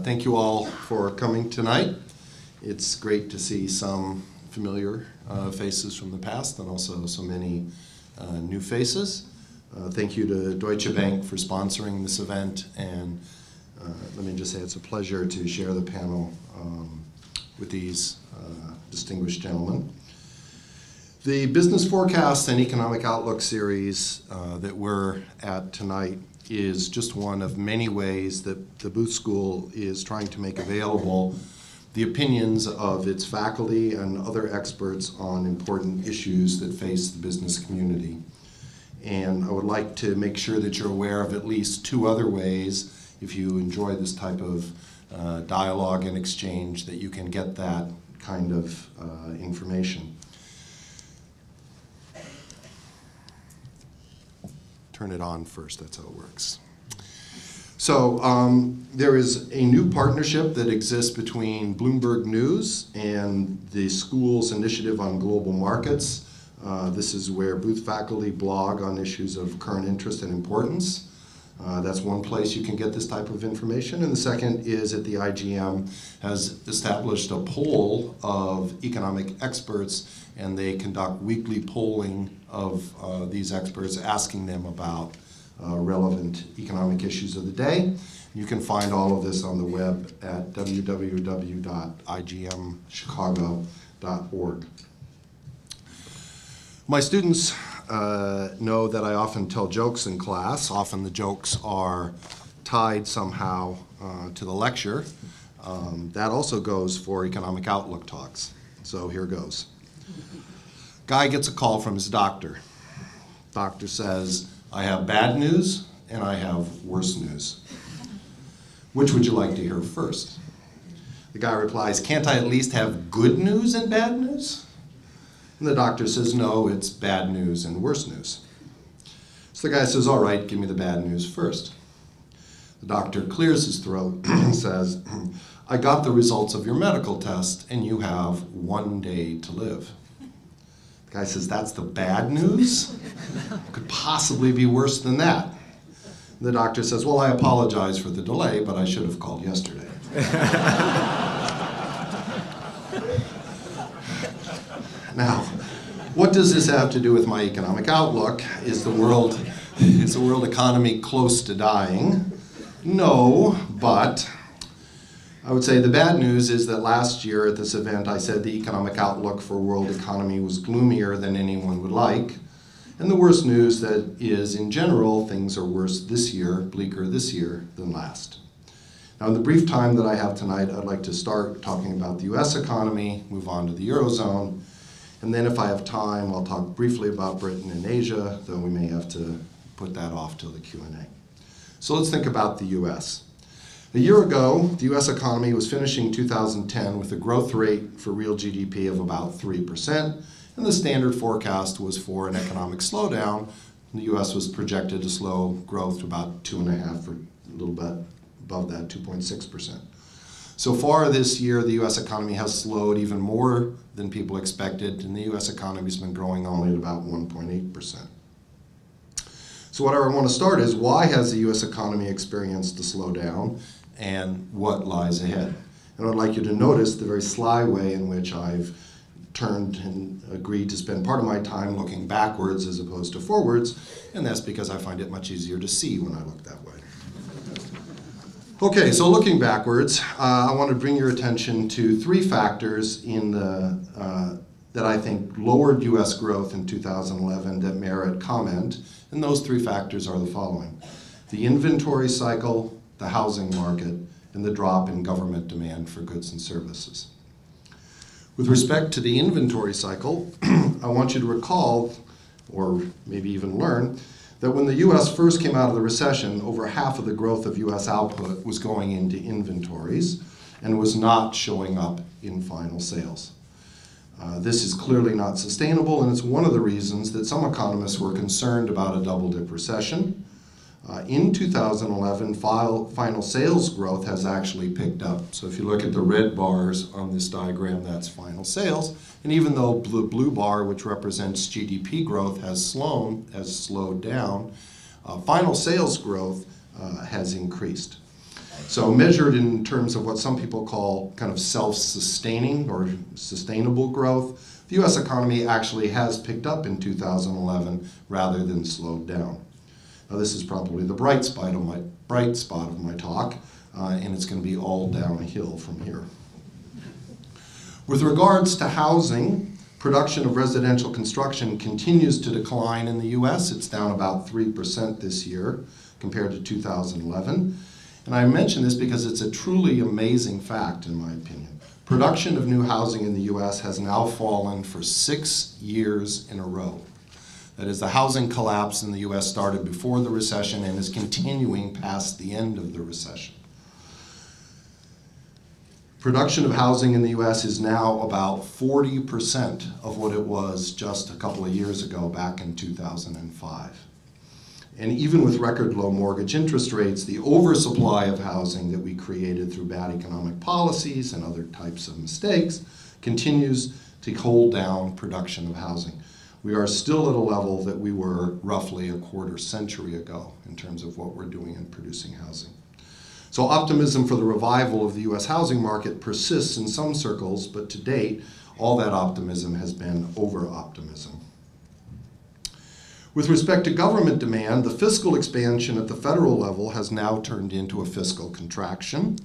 Thank you all for coming tonight. It's great to see some familiar faces from the past and also so many new faces. Thank you to Deutsche Bank for sponsoring this event, and let me just say it's a pleasure to share the panel with these distinguished gentlemen. The Business Forecast and Economic Outlook series that we're at tonight is just one of many ways that the Booth School is trying to make available the opinions of its faculty and other experts on important issues that face the business community. And I would like to make sure that you're aware of at least two other ways, if you enjoy this type of dialogue and exchange, that you can get that kind of information. Turn it on first, that's how it works. So there is a new partnership that exists between Bloomberg News and the school's initiative on global markets. This is where Booth faculty blog on issues of current interest and importance. That's one place you can get this type of information. And the second is that the IGM has established a poll of economic experts, and they conduct weekly polling of these experts, asking them about relevant economic issues of the day. You can find all of this on the web at www.igmchicago.org. My students know that I often tell jokes in class. Often the jokes are tied somehow to the lecture. That also goes for economic outlook talks. So here goes. Guy gets a call from his doctor. Doctor says, I have bad news and I have worse news. Which would you like to hear first? The guy replies, can't I at least have good news and bad news? And the doctor says, no, it's bad news and worse news. So the guy says, all right, give me the bad news first. The doctor clears his throat and says, I got the results of your medical test and you have 1 day to live. The guy says, that's the bad news? Could possibly be worse than that. The doctor says, well, I apologize for the delay, but I should have called yesterday. Now, what does this have to do with my economic outlook? Is the world economy close to dying? No, but I would say the bad news is that last year at this event I said the economic outlook for world economy was gloomier than anyone would like. And the worst news that is, in general, things are worse this year, bleaker this year than last. Now, in the brief time that I have tonight, I'd like to start talking about the US economy, move on to the Eurozone, and then if I have time, I'll talk briefly about Britain and Asia, though we may have to put that off till the Q&A. So let's think about the US. A year ago, the US economy was finishing 2010 with a growth rate for real GDP of about 3%, and the standard forecast was for an economic slowdown. The US was projected to slow growth to about 2.5%, or a little bit above that, 2.6%. So far this year, the US economy has slowed even more than people expected, and the US economy has been growing only at about 1.8%. So what I want to start is, why has the US economy experienced a slowdown, and what lies ahead? And I'd like you to notice the very sly way in which I've turned and agreed to spend part of my time looking backwards as opposed to forwards, and that's because I find it much easier to see when I look that way. Okay, so looking backwards, I want to bring your attention to three factors in that I think lowered US growth in 2011 that merit comment, and those three factors are the following: the inventory cycle, the housing market, and the drop in government demand for goods and services. With respect to the inventory cycle, I want you to recall, or maybe even learn, that when the US first came out of the recession, over half of the growth of US output was going into inventories and was not showing up in final sales. This is clearly not sustainable, and it's one of the reasons that some economists were concerned about a double-dip recession. In 2011, final sales growth has actually picked up. So if you look at the red bars on this diagram, that's final sales. And even though the blue bar, which represents GDP growth, has slowed down, final sales growth has increased. So measured in terms of what some people call kind of self-sustaining or sustainable growth, the US economy actually has picked up in 2011 rather than slowed down. Now this is probably the bright spot of my talk, and it's going to be all downhill from here. With regards to housing, production of residential construction continues to decline in the US. It's down about 3% this year compared to 2011. And I mention this because it's a truly amazing fact, in my opinion. Production of new housing in the US has now fallen for 6 years in a row. That is, the housing collapse in the US started before the recession and is continuing past the end of the recession. Production of housing in the US is now about 40% of what it was just a couple of years ago, back in 2005. And even with record low mortgage interest rates, the oversupply of housing that we created through bad economic policies and other types of mistakes continues to hold down production of housing. We are still at a level that we were roughly a quarter century ago in terms of what we're doing in producing housing. So optimism for the revival of the US housing market persists in some circles, but to date, all that optimism has been over-optimism. With respect to government demand, the fiscal expansion at the federal level has now turned into a fiscal contraction.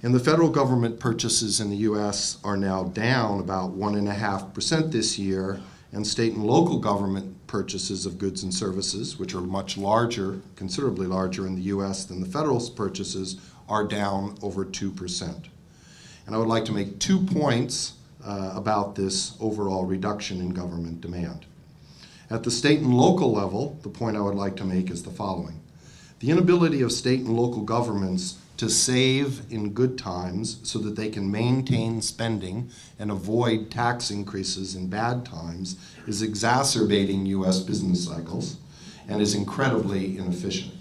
And the federal government purchases in the US are now down about 1.5% this year, and state and local government purchases of goods and services, which are much larger, considerably larger in the US than the federal purchases, are down over 2%. And I would like to make 2 points about this overall reduction in government demand. At the state and local level, the point I would like to make is the following. The inability of state and local governments to save in good times so that they can maintain spending and avoid tax increases in bad times is exacerbating US business cycles and is incredibly inefficient.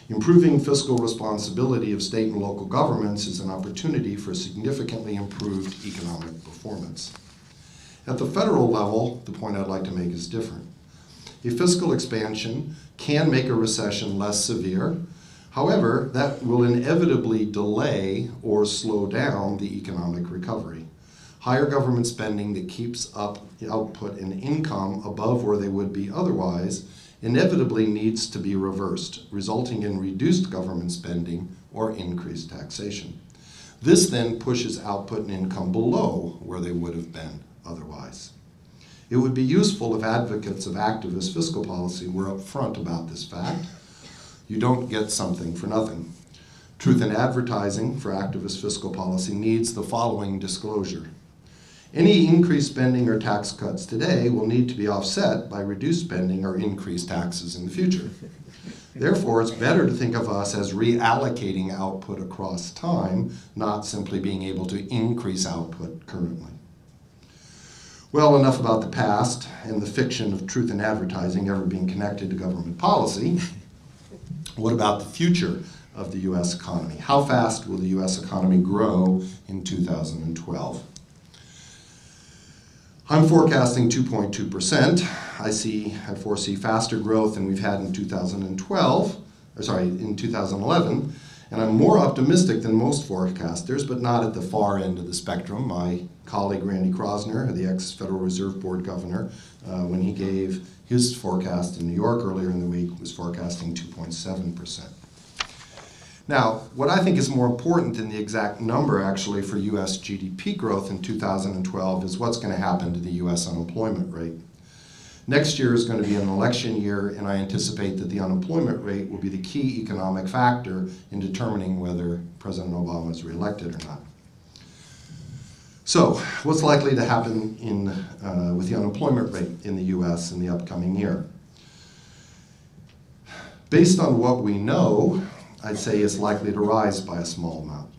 Improving fiscal responsibility of state and local governments is an opportunity for significantly improved economic performance. At the federal level, the point I'd like to make is different. A fiscal expansion can make a recession less severe. However, that will inevitably delay or slow down the economic recovery. Higher government spending that keeps up output and income above where they would be otherwise inevitably needs to be reversed, resulting in reduced government spending or increased taxation. This then pushes output and income below where they would have been otherwise. It would be useful if advocates of activist fiscal policy were upfront about this fact. You don't get something for nothing. Truth in advertising for activist fiscal policy needs the following disclosure. Any increased spending or tax cuts today will need to be offset by reduced spending or increased taxes in the future. Therefore, it's better to think of us as reallocating output across time, not simply being able to increase output currently. Well, enough about the past and the fiction of truth in advertising ever being connected to government policy. What about the future of the US economy? How fast will the US economy grow in 2012? I'm forecasting 2.2%. I foresee faster growth than we've had in 2011, and I'm more optimistic than most forecasters, but not at the far end of the spectrum. My colleague Randy Krosner, the ex-Federal Reserve Board governor, when he gave his forecast in New York earlier in the week, was forecasting 2.7%. Now, what I think is more important than the exact number actually for US GDP growth in 2012 is what's going to happen to the US unemployment rate. Next year is going to be an election year, and I anticipate that the unemployment rate will be the key economic factor in determining whether President Obama is reelected or not. So, what's likely to happen with the unemployment rate in the US in the upcoming year? Based on what we know, I'd say it's likely to rise by a small amount.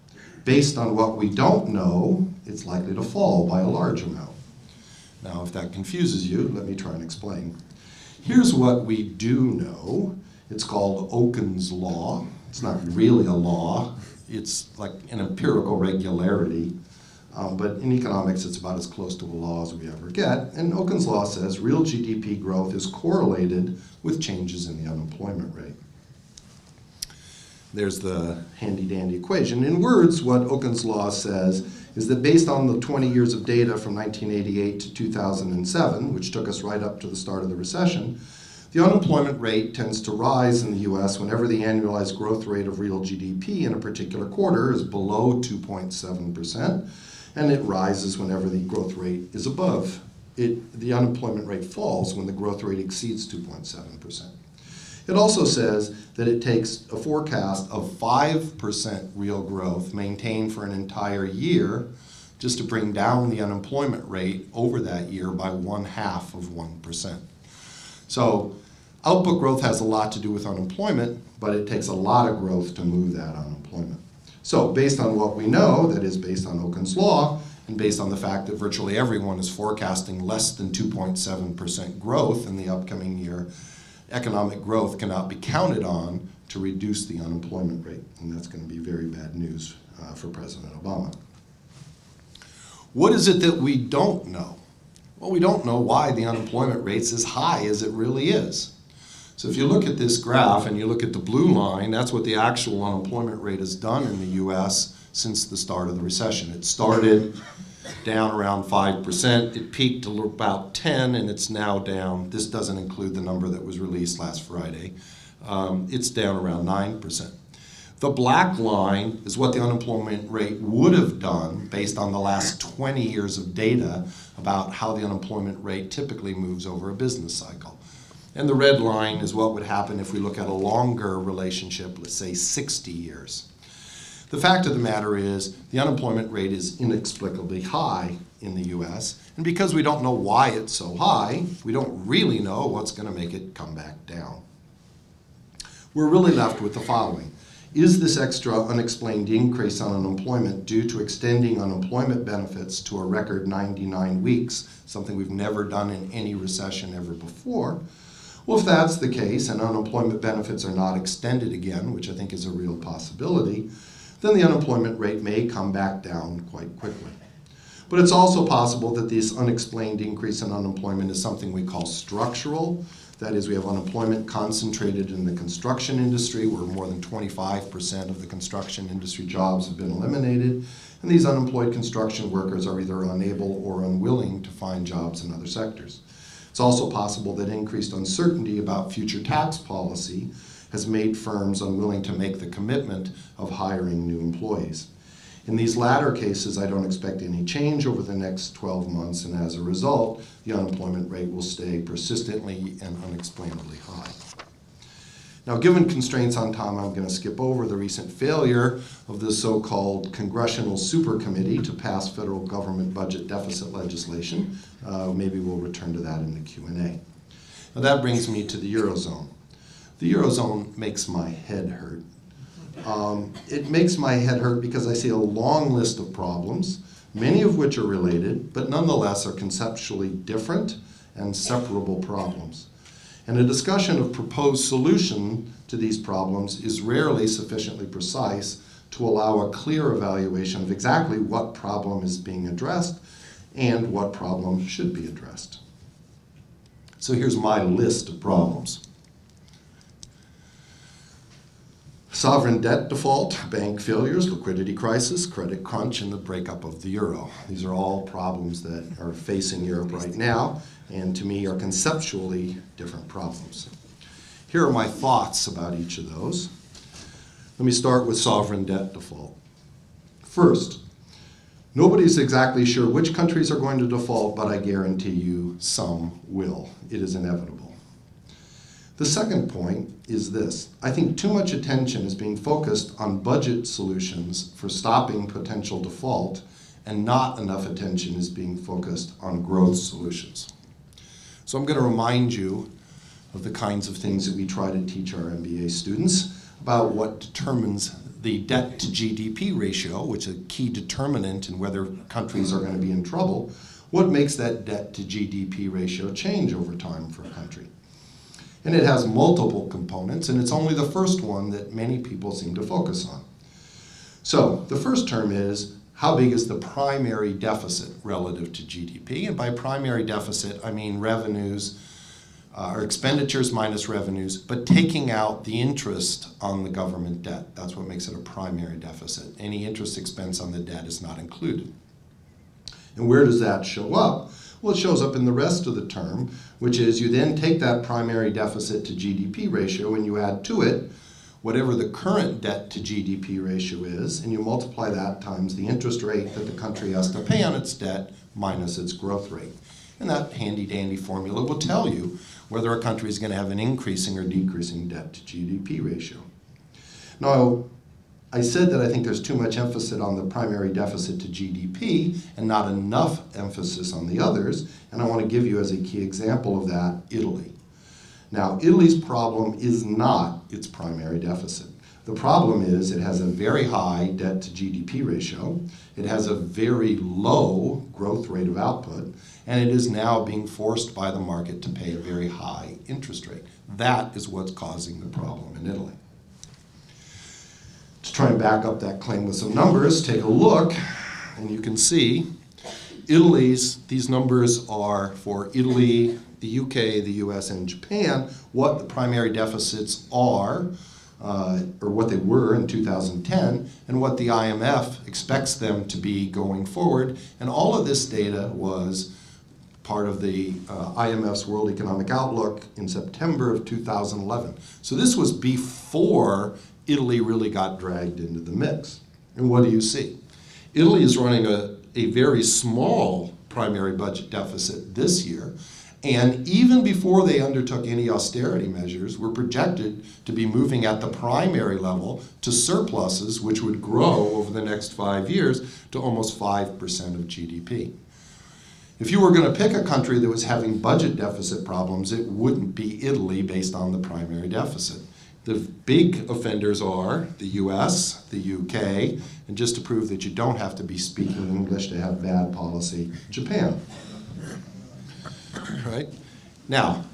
Based on what we don't know, it's likely to fall by a large amount. Now, if that confuses you, let me try and explain. Here's what we do know. It's called Oaken's law. It's not really a law. It's like an empirical regularity. But in economics, it's about as close to a law as we ever get. And Oaken's law says real GDP growth is correlated with changes in the unemployment rate. there's the handy-dandy equation. In words, what Oaken's law says is that based on the 20 years of data from 1988 to 2007, which took us right up to the start of the recession, the unemployment rate tends to rise in the US whenever the annualized growth rate of real GDP in a particular quarter is below 2.7%, and it rises whenever the growth rate is above. The unemployment rate falls when the growth rate exceeds 2.7%. It also says that it takes a forecast of 5% real growth maintained for an entire year just to bring down the unemployment rate over that year by 0.5%. So output growth has a lot to do with unemployment, but it takes a lot of growth to move that unemployment. So based on what we know, that is based on Oaken's law, and based on the fact that virtually everyone is forecasting less than 2.7% growth in the upcoming year, economic growth cannot be counted on to reduce the unemployment rate. And that's going to be very bad news for President Obama. What is it that we don't know? Well, we don't know why the unemployment rate's as high as it really is. So if you look at this graph and you look at the blue line, that's what the actual unemployment rate has done in the US since the start of the recession. It started down around 5%, it peaked to about 10, and it's now down. This doesn't include the number that was released last Friday. It's down around 9%. The black line is what the unemployment rate would have done based on the last 20 years of data about how the unemployment rate typically moves over a business cycle. And the red line is what would happen if we look at a longer relationship, let's say 60 years. The fact of the matter is the unemployment rate is inexplicably high in the US, and because we don't know why it's so high, we don't really know what's going to make it come back down. We're really left with the following. Is this extra unexplained increase on unemployment due to extending unemployment benefits to a record 99 weeks, something we've never done in any recession ever before? Well, if that's the case and unemployment benefits are not extended again, which I think is a real possibility, then the unemployment rate may come back down quite quickly. But it's also possible that this unexplained increase in unemployment is something we call structural. That is, we have unemployment concentrated in the construction industry, where more than 25% of the construction industry jobs have been eliminated, and these unemployed construction workers are either unable or unwilling to find jobs in other sectors. It's also possible that increased uncertainty about future tax policy has made firms unwilling to make the commitment of hiring new employees. In these latter cases, I don't expect any change over the next 12 months, and as a result, the unemployment rate will stay persistently and unexplainably high. Now, given constraints on time, I'm going to skip over the recent failure of the so-called Congressional Super Committee to pass federal government budget deficit legislation. Maybe we'll return to that in the Q&A. Now, that brings me to the Eurozone. The Eurozone makes my head hurt. It makes my head hurt because I see a long list of problems, many of which are related, but nonetheless are conceptually different and separable problems. And a discussion of proposed solution to these problems is rarely sufficiently precise to allow a clear evaluation of exactly what problem is being addressed and what problem should be addressed. So here's my list of problems. Sovereign debt default, bank failures, liquidity crisis, credit crunch, and the breakup of the euro. These are all problems that are facing Europe right now, and to me are conceptually different problems. Here are my thoughts about each of those. Let me start with sovereign debt default. First, nobody's exactly sure which countries are going to default, but I guarantee you some will. It is inevitable. The second point is this. I think too much attention is being focused on budget solutions for stopping potential default, and not enough attention is being focused on growth solutions. So I'm going to remind you of the kinds of things that we try to teach our MBA students about what determines the debt to GDP ratio, which is a key determinant in whether countries are going to be in trouble. What makes that debt to GDP ratio change over time for a country? And it has multiple components, and it's only the first one that many people seem to focus on. So the first term is, how big is the primary deficit relative to GDP? And by primary deficit, I mean revenues or expenditures minus revenues, but taking out the interest on the government debt. That's what makes it a primary deficit. Any interest expense on the debt is not included. And where does that show up? Well, it shows up in the rest of the term, which is you then take that primary deficit to GDP ratio and you add to it whatever the current debt to GDP ratio is, and you multiply that times the interest rate that the country has to pay on its debt minus its growth rate. And that handy-dandy formula will tell you whether a country is going to have an increasing or decreasing debt to GDP ratio. Now, I said that I think there's too much emphasis on the primary deficit to GDP and not enough emphasis on the others, and I want to give you as a key example of that, Italy. Now, Italy's problem is not its primary deficit. The problem is it has a very high debt to GDP ratio, it has a very low growth rate of output, and it is now being forced by the market to pay a very high interest rate. That is what's causing the problem in Italy. To try and back up that claim with some numbers, take a look, and you can see these numbers are for Italy, the UK, the US, and Japan, what the primary deficits are, or what they were in 2010, and what the IMF expects them to be going forward. And all of this data was part of the IMF's World Economic Outlook in September of 2011. So this was before Italy really got dragged into the mix. And what do you see? Italy is running a very small primary budget deficit this year, and even before they undertook any austerity measures, were projected to be moving at the primary level to surpluses, which would grow over the next 5 years to almost 5% of GDP. If you were going to pick a country that was having budget deficit problems, it wouldn't be Italy based on the primary deficit. The big offenders are the US, the UK, and just to prove that you don't have to be speaking English to have bad policy, Japan. Right? Now,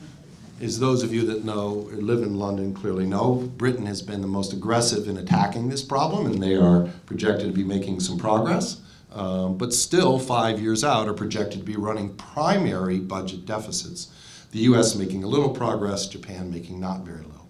as those of you that know or live in London clearly know, Britain has been the most aggressive in attacking this problem, and they are projected to be making some progress, but still 5 years out are projected to be running primary budget deficits. The US making a little progress, Japan making not very little.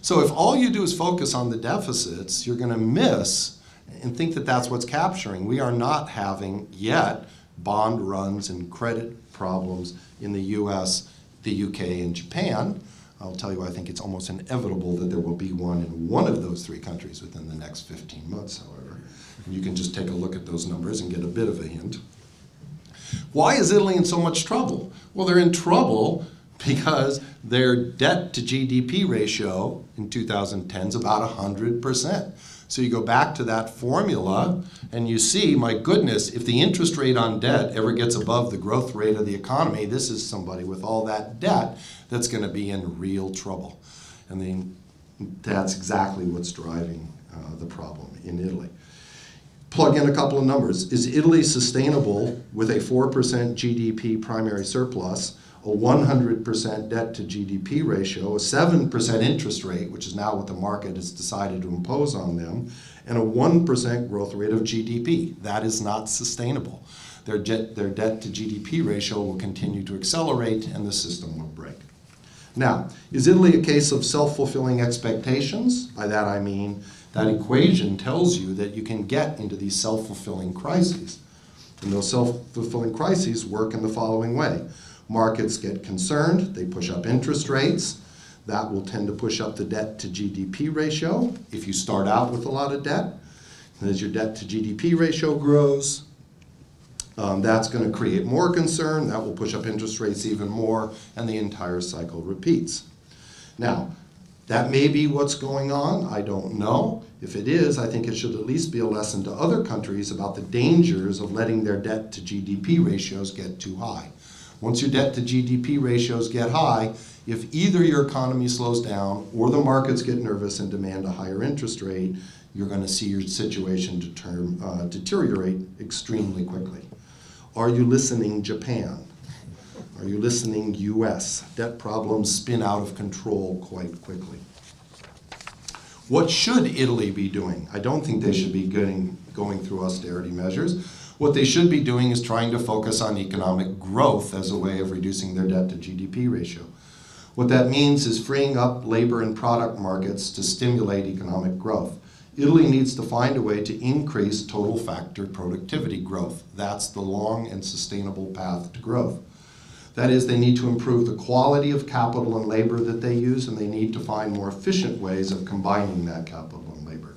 So if all you do is focus on the deficits, you're going to miss and think that that's what's capturing. We are not having yet bond runs and credit problems in the US, the UK, and Japan. I'll tell you, I think it's almost inevitable that there will be one in one of those three countries within the next 15 months, however. And you can just take a look at those numbers and get a bit of a hint. Why is Italy in so much trouble? Well, they're in trouble because their debt to GDP ratio in 2010 is about 100%. So you go back to that formula and you see, my goodness, if the interest rate on debt ever gets above the growth rate of the economy, this is somebody with all that debt that's going to be in real trouble. And then that's exactly what's driving the problem in Italy. Plug in a couple of numbers. Is Italy sustainable with a 4% GDP primary surplus, a 100% debt to GDP ratio, a 7% interest rate, which is now what the market has decided to impose on them, and a 1% growth rate of GDP? That is not sustainable. Their debt to GDP ratio will continue to accelerate and the system will break. Now, is Italy a case of self-fulfilling expectations? By that I mean that equation tells you that you can get into these self-fulfilling crises. And those self-fulfilling crises work in the following way. Markets get concerned, they push up interest rates. That will tend to push up the debt to GDP ratio if you start out with a lot of debt. And as your debt to GDP ratio grows, that's going to create more concern. That will push up interest rates even more, and the entire cycle repeats. Now, that may be what's going on. I don't know. If it is, I think it should at least be a lesson to other countries about the dangers of letting their debt to GDP ratios get too high. Once your debt to GDP ratios get high, if either your economy slows down or the markets get nervous and demand a higher interest rate, you're going to see your situation deteriorate extremely quickly. Are you listening, Japan? Are you listening, US? Debt problems spin out of control quite quickly. What should Italy be doing? I don't think they should be going through austerity measures. What they should be doing is trying to focus on economic growth as a way of reducing their debt to GDP ratio. What that means is freeing up labor and product markets to stimulate economic growth. Italy needs to find a way to increase total factor productivity growth. That's the long and sustainable path to growth. That is, they need to improve the quality of capital and labor that they use, and they need to find more efficient ways of combining that capital and labor.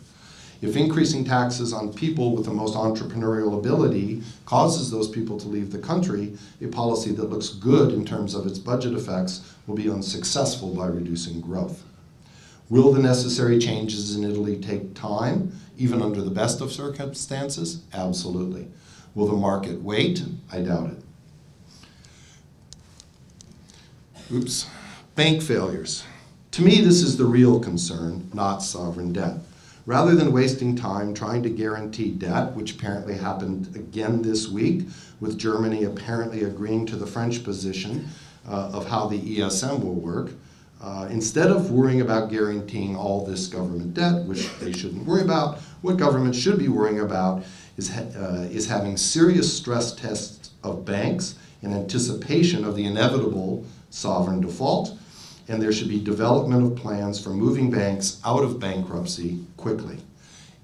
If increasing taxes on people with the most entrepreneurial ability causes those people to leave the country, a policy that looks good in terms of its budget effects will be unsuccessful by reducing growth. Will the necessary changes in Italy take time, even under the best of circumstances? Absolutely. Will the market wait? I doubt it. Oops. Bank failures. To me, this is the real concern, not sovereign debt. Rather than wasting time trying to guarantee debt, which apparently happened again this week, with Germany apparently agreeing to the French position of how the ESM will work, instead of worrying about guaranteeing all this government debt, which they shouldn't worry about, what government should be worrying about is having serious stress tests of banks in anticipation of the inevitable sovereign default, and there should be development of plans for moving banks out of bankruptcy quickly.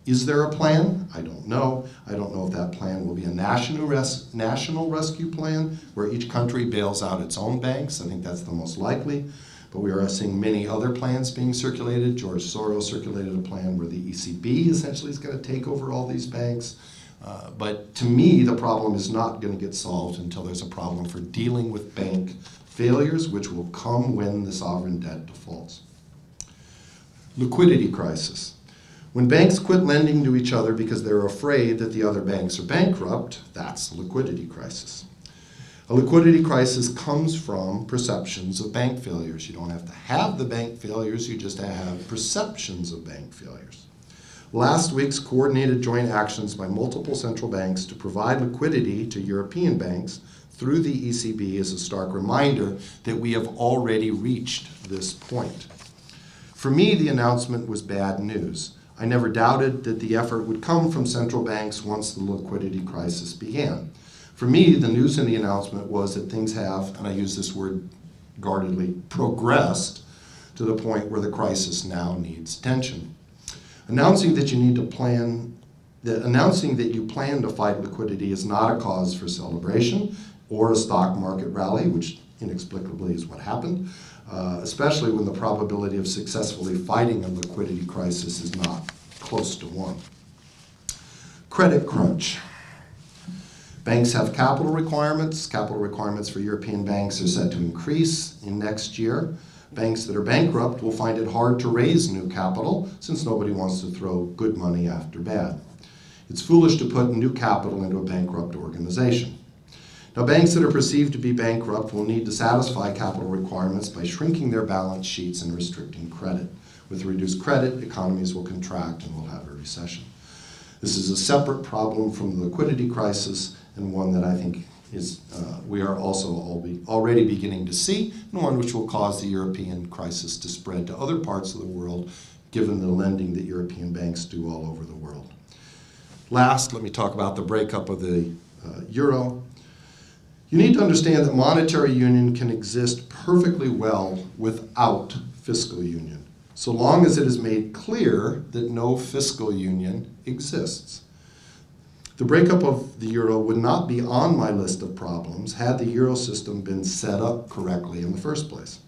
Is there a plan? I don't know. I don't know if that plan will be a national rescue plan where each country bails out its own banks. I think that's the most likely. But we are seeing many other plans being circulated. George Soros circulated a plan where the ECB essentially is going to take over all these banks. But to me, the problem is not going to get solved until there's a problem for dealing with bank failures, which will come when the sovereign debt defaults. Liquidity crisis. When banks quit lending to each other because they're afraid that the other banks are bankrupt, that's a liquidity crisis. A liquidity crisis comes from perceptions of bank failures. You don't have to have the bank failures, you just have perceptions of bank failures. Last week's coordinated joint actions by multiple central banks to provide liquidity to European banks through the ECB is a stark reminder that we have already reached this point. For me, the announcement was bad news. I never doubted that the effort would come from central banks once the liquidity crisis began. For me, the news in the announcement was that things have, and I use this word guardedly, progressed to the point where the crisis now needs attention. Announcing that you plan to fight liquidity is not a cause for celebration or a stock market rally, which inexplicably is what happened, especially when the probability of successfully fighting a liquidity crisis is not close to 1. Credit crunch. Banks have capital requirements. Capital requirements for European banks are set to increase in next year. Banks that are bankrupt will find it hard to raise new capital since nobody wants to throw good money after bad. It's foolish to put new capital into a bankrupt organization. Now, banks that are perceived to be bankrupt will need to satisfy capital requirements by shrinking their balance sheets and restricting credit. With reduced credit, economies will contract and we'll have a recession. This is a separate problem from the liquidity crisis and one that I think we are also already beginning to see, and one which will cause the European crisis to spread to other parts of the world, given the lending that European banks do all over the world. Last, let me talk about the breakup of the euro. You need to understand that monetary union can exist perfectly well without fiscal union, so long as it is made clear that no fiscal union exists. The breakup of the euro would not be on my list of problems had the euro system been set up correctly in the first place.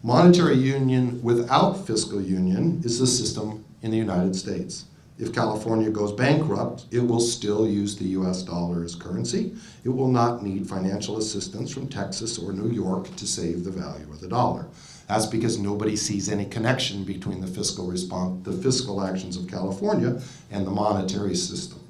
Monetary union without fiscal union is the system in the United States. If California goes bankrupt, it will still use the US dollar as currency. It will not need financial assistance from Texas or New York to save the value of the dollar. That's because nobody sees any connection between the fiscal actions of California and the monetary system.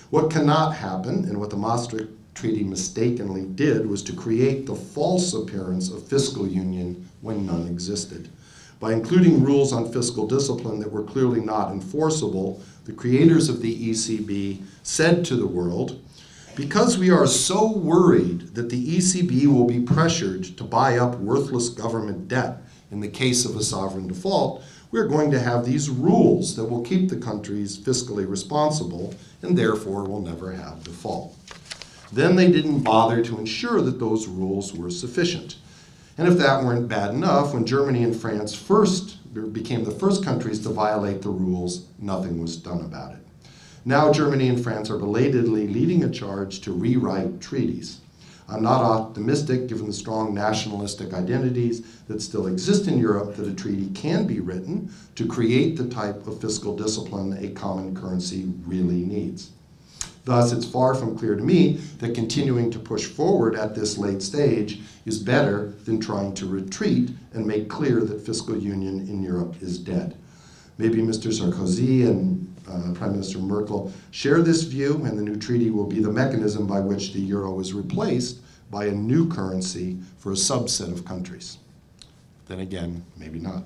What cannot happen, and what the Maastricht Treaty mistakenly did, was to create the false appearance of fiscal union when none existed. By including rules on fiscal discipline that were clearly not enforceable, the creators of the ECB said to the world, because we are so worried that the ECB will be pressured to buy up worthless government debt in the case of a sovereign default, we're going to have these rules that will keep the countries fiscally responsible and therefore will never have default. Then they didn't bother to ensure that those rules were sufficient. And if that weren't bad enough, when Germany and France became the first countries to violate the rules, nothing was done about it. Now Germany and France are belatedly leading a charge to rewrite treaties. I'm not optimistic, given the strong nationalistic identities that still exist in Europe, that a treaty can be written to create the type of fiscal discipline a common currency really needs. Thus, it's far from clear to me that continuing to push forward at this late stage is better than trying to retreat and make clear that fiscal union in Europe is dead. Maybe Mr. Sarkozy and Prime Minister Merkel share this view, and the new treaty will be the mechanism by which the euro is replaced by a new currency for a subset of countries. Then again, maybe not.